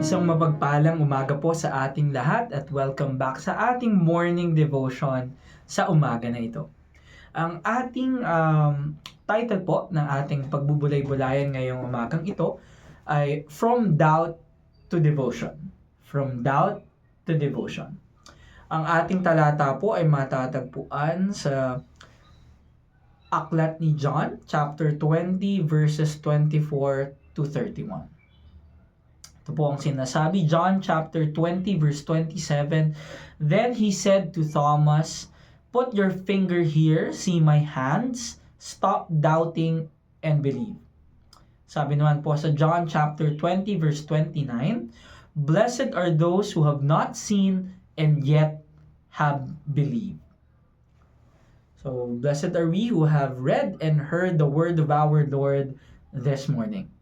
Isang mapagpalang umaga po sa ating lahat at welcome back sa ating morning devotion sa umaga na ito. Ang ating title po ng ating pagbubulay-bulayan ngayong umagang ito ay From Doubt to Devotion. From Doubt to Devotion. Ang ating talata po ay matatagpuan sa Aklat ni John, chapter 20, verses 24 to 31. Ito po ang sinasabi, John chapter 20 verse 27. Then he said to Thomas, "Put your finger here, see my hands, stop doubting and believe." Sabi naman po sa John chapter 20 verse 29, "Blessed are those who have not seen and yet have believed." So, blessed are we who have read and heard the word of our Lord this morning.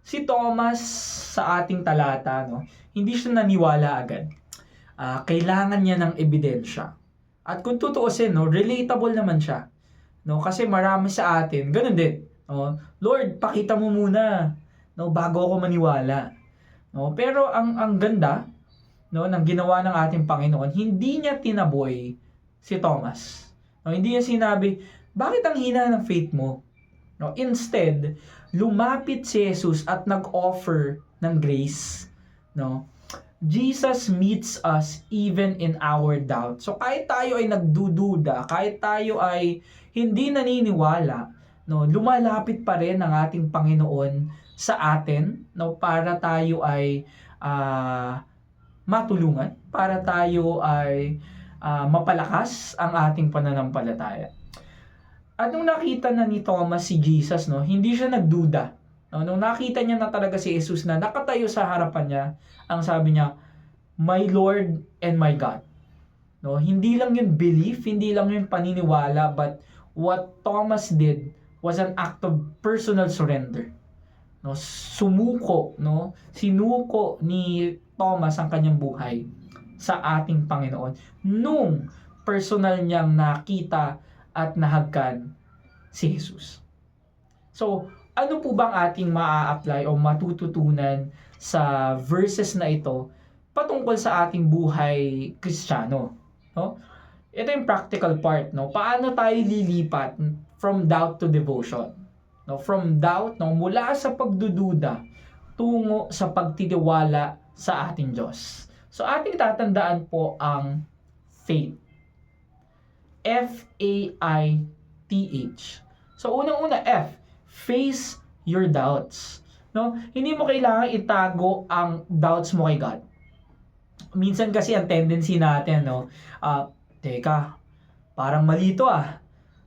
Si Thomas sa ating talata, hindi siya naniwala agad. Kailangan niya ng ebidensya. At kung tutuusin, relatable naman siya. Kasi marami sa atin, ganun din. Lord, pakita mo muna bago ako maniwala. Pero ang ganda ng ginawa ng ating Panginoon, hindi niya tinaboy si Thomas. Hindi niya sinabi, bakit ang hina ng faith mo? Instead, lumapit si Jesus at nag-offer ng grace. Jesus meets us even in our doubt. So kahit tayo ay nagdududa, kahit tayo ay hindi naniniwala, lumalapit pa rin ang ating Panginoon sa atin para tayo ay matulungan, para tayo ay mapalakas ang ating pananampalataya. At nung nakita na ni Thomas si Jesus, hindi siya nagduda. Nung nakita niya na talaga si Jesus na nakatayo sa harapan niya, ang sabi niya, "My Lord and my God." Hindi lang yun belief, hindi lang yun paniniwala, but what Thomas did was an act of personal surrender. Sinuko ni Thomas ang kanyang buhay sa ating Panginoon nung personal niyang nakita at nahagkan si Jesus. So, ano po bang ating maa-apply o matututunan sa verses na ito patungkol sa ating buhay Kristiyano? Ito yung practical part. Paano tayo lilipat from doubt to devotion? From doubt, mula sa pagdududa tungo sa pagtitiwala sa ating Diyos. So, ating tatandaan po ang faith. F-A-I-T-H. So, unang-una, F, face your doubts. Hindi mo kailangan itago ang doubts mo kay God. Minsan kasi ang tendency natin, teka, parang malito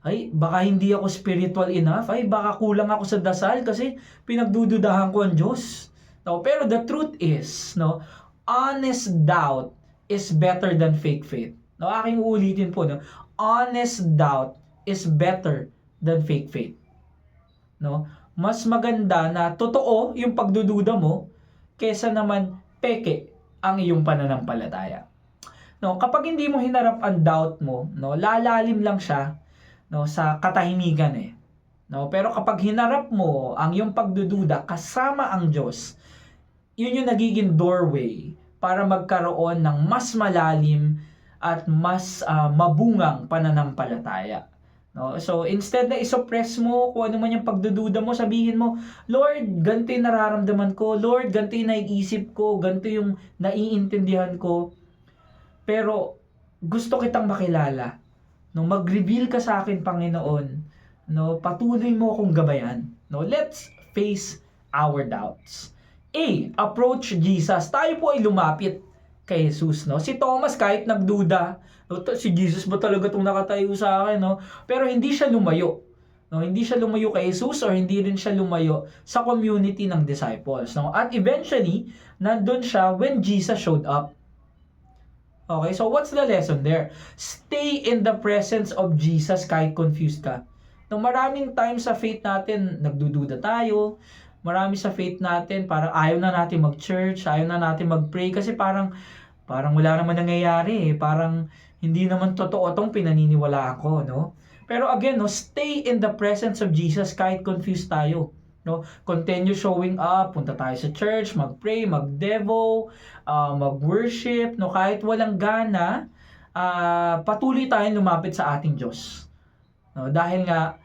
ay, baka hindi ako spiritual enough. Ay, baka kulang ako sa dasal kasi pinagdududahan ko ang Diyos. Pero the truth is, honest doubt is better than fake faith. Aking uulitin po, honest doubt is better than fake faith. Mas maganda na totoo yung pagdududa mo kaysa naman peke ang iyong pananampalataya. Kapag hindi mo hinarap ang doubt mo, lalalim lang siya sa katahimikan Pero kapag hinarap mo ang iyong pagdududa kasama ang Diyos, yun yung nagiging doorway para magkaroon ng mas malalim at mas mabungang pananampalataya. So, instead na isuppress mo kung ano man yung pagdududa mo, sabihin mo, "Lord, ganito yung nararamdaman ko. Lord, ganito yung naiisip ko. Ganito yung naiintindihan ko. Pero, gusto kitang makilala. Mag-reveal ka sa akin, Panginoon. Patuloy mo akong gabayan." Let's face our doubts. A, approach Jesus. Tayo po ay lumapit kay Jesus. Si Thomas kahit nagduda, si Jesus ba talaga itong nakatayo sa akin? Pero hindi siya lumayo. Hindi siya lumayo kay Jesus or hindi rin siya lumayo sa community ng disciples. At eventually, nandun siya when Jesus showed up. Okay, so what's the lesson there? Stay in the presence of Jesus kahit confused ka. Maraming times sa faith natin, nagdududa tayo. Marami sa faith natin, parang ayaw na natin mag-church, ayaw na natin mag-pray kasi parang wala naman nangyayari. Parang hindi naman totoo itong pinaniniwalaan ko. Pero again, stay in the presence of Jesus kahit confused tayo. No? Continue showing up, punta tayo sa church, mag-pray, mag-devo, mag-worship, no? Kahit walang gana, patuloy tayong lumapit sa ating Diyos. No? Dahil nga,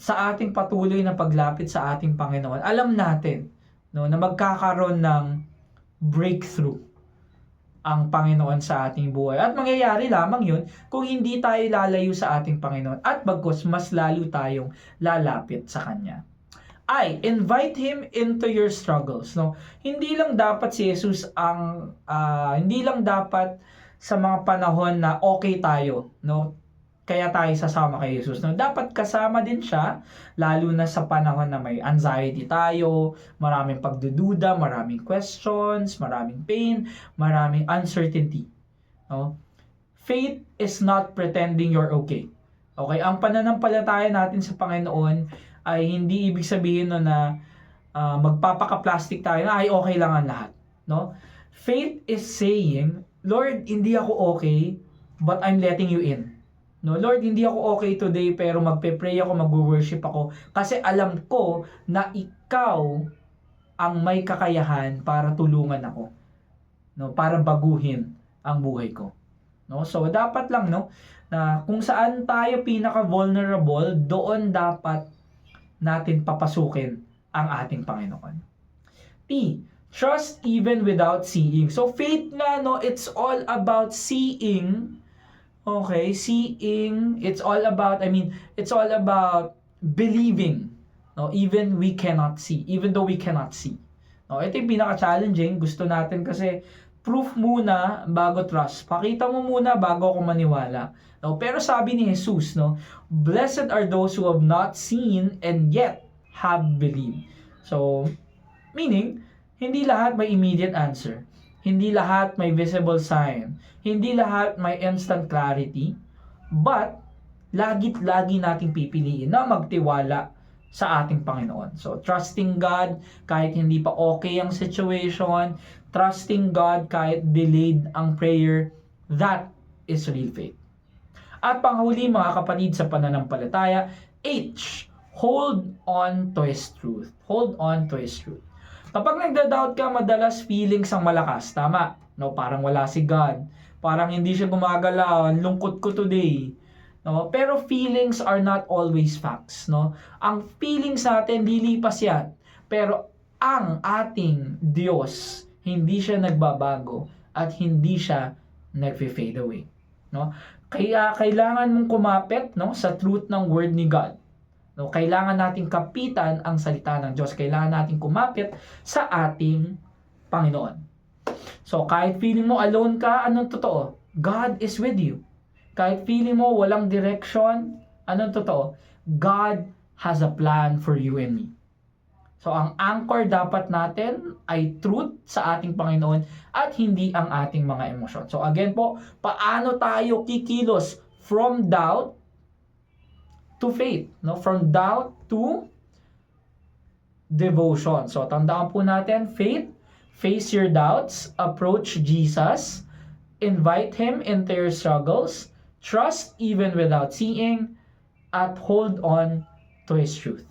sa ating patuloy na paglapit sa ating Panginoon, alam natin, no, na magkakaroon ng breakthrough ang Panginoon sa ating buhay. At mangyayari lamang yun kung hindi tayo lalayo sa ating Panginoon at bagkus mas lalo tayong lalapit sa Kanya. Invite Him into your struggles. No? Hindi lang dapat si Jesus hindi lang dapat sa mga panahon na okay tayo, no? Kaya tayo sasama kay Jesus. No? Dapat kasama din siya, lalo na sa panahon na may anxiety tayo, maraming pagdududa, maraming questions, maraming pain, maraming uncertainty. No? Faith is not pretending you're okay. Okay, ang pananampalataya natin sa Panginoon ay hindi ibig sabihin no na magpapaka-plastic tayo na ay okay lang ang lahat. No? Faith is saying, Lord, hindi ako okay, but I'm letting you in. No, Lord, hindi ako okay today pero magpe-pray ako, mag-worship ako kasi alam ko na ikaw ang may kakayahan para tulungan ako. No, para baguhin ang buhay ko. No? So dapat lang no na kung saan tayo pinaka-vulnerable, doon dapat natin papasukin ang ating Panginoon. P, trust even without seeing. So faith nga no, it's all about seeing. Okay, seeing, it's all about believing. No, even though we cannot see. No, ito yung pinaka-challenging, gusto natin kasi proof muna bago trust. Pakita mo muna bago ako maniwala. No, pero sabi ni Jesus, no, blessed are those who have not seen and yet have believed. So, meaning, hindi lahat may immediate answer. Hindi lahat may visible sign. Hindi lahat may instant clarity. But, lagi nating pipiliin na magtiwala sa ating Panginoon. So, trusting God kahit hindi pa okay ang situation. Trusting God kahit delayed ang prayer. That is real faith. At panghuli mga kapatid sa pananampalataya, H, hold on to His truth. Hold on to His truth. Kapag nagda-doubt ka, madalas feelings ang malakas. Tama. No, parang wala si God. Parang hindi siya gumagalaw. Lungkot ko today. No, pero feelings are not always facts, no? Ang feelings natin lilipas 'yan. Pero ang ating Diyos, hindi siya nagbabago at hindi siya nagfe-fade away, no? Kaya kailangan mong kumapit, no, sa truth ng word ni God. No, kailangan nating kapitan ang salita ng Diyos. Kailangan nating kumapit sa ating Panginoon. So, kahit feeling mo alone ka, anong totoo? God is with you. Kahit feeling mo walang direction, anong totoo? God has a plan for you and me. So, ang anchor dapat natin ay truth sa ating Panginoon at hindi ang ating mga emosyon. So, again po, paano tayo kikilos from doubt to faith, no? From doubt to devotion. So, tandaan po natin, faith, face your doubts, approach Jesus, invite Him into your struggles, trust even without seeing, at hold on to His truth.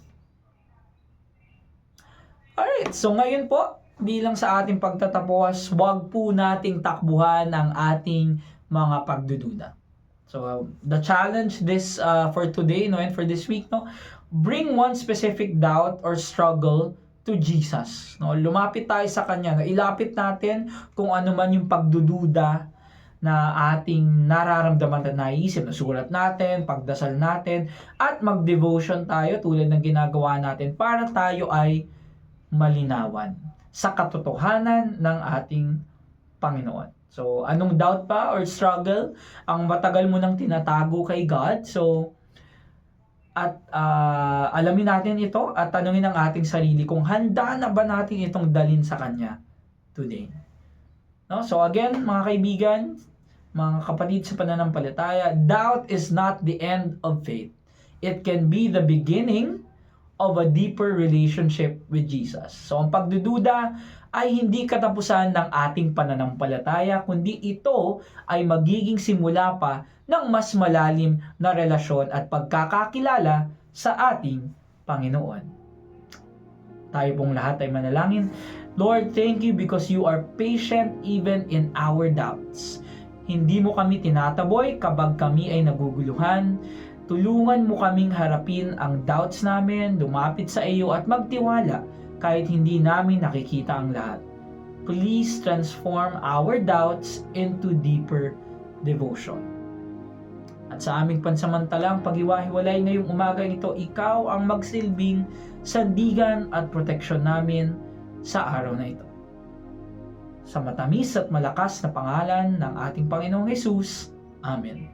Alright, so ngayon po, bilang sa ating pagtatapos, wag po nating takbuhan ang ating mga pagdududa. So, the challenge for today, no, and for this week, no, bring one specific doubt or struggle to Jesus. No, lumapit tayo sa Kanya. No, ilapit natin kung ano man yung pagdududa na ating nararamdaman at naisip. Nasulat natin, pagdasal natin, at mag-devotion tayo tulad ng ginagawa natin para tayo ay malinawan sa katotohanan ng ating Panginoon. So, anong doubt pa or struggle ang matagal mo nang tinatago kay God? So, at alamin natin ito at tanungin ang ating sarili kung handa na ba natin itong dalhin sa Kanya today. No? So, again, mga kaibigan, mga kapatid sa pananampalataya, doubt is not the end of faith. It can be the beginning of a deeper relationship with Jesus. So, ang pagdududa ay hindi katapusan ng ating pananampalataya, kundi ito ay magiging simula pa ng mas malalim na relasyon at pagkakakilala sa ating Panginoon. Tayo pong lahat ay manalangin. Lord, thank you because you are patient even in our doubts. Hindi mo kami tinataboy kapag kami ay naguguluhan. Tulungan mo kaming harapin ang doubts namin, lumapit sa iyo at magtiwala kahit hindi namin nakikita ang lahat. Please transform our doubts into deeper devotion. At sa aming pansamantalang paghiwa-hiwalay ngayong umaga ito, ikaw ang magsilbing sandigan at proteksyon namin sa araw na ito. Sa matamis at malakas na pangalan ng ating Panginoong Hesus. Amen.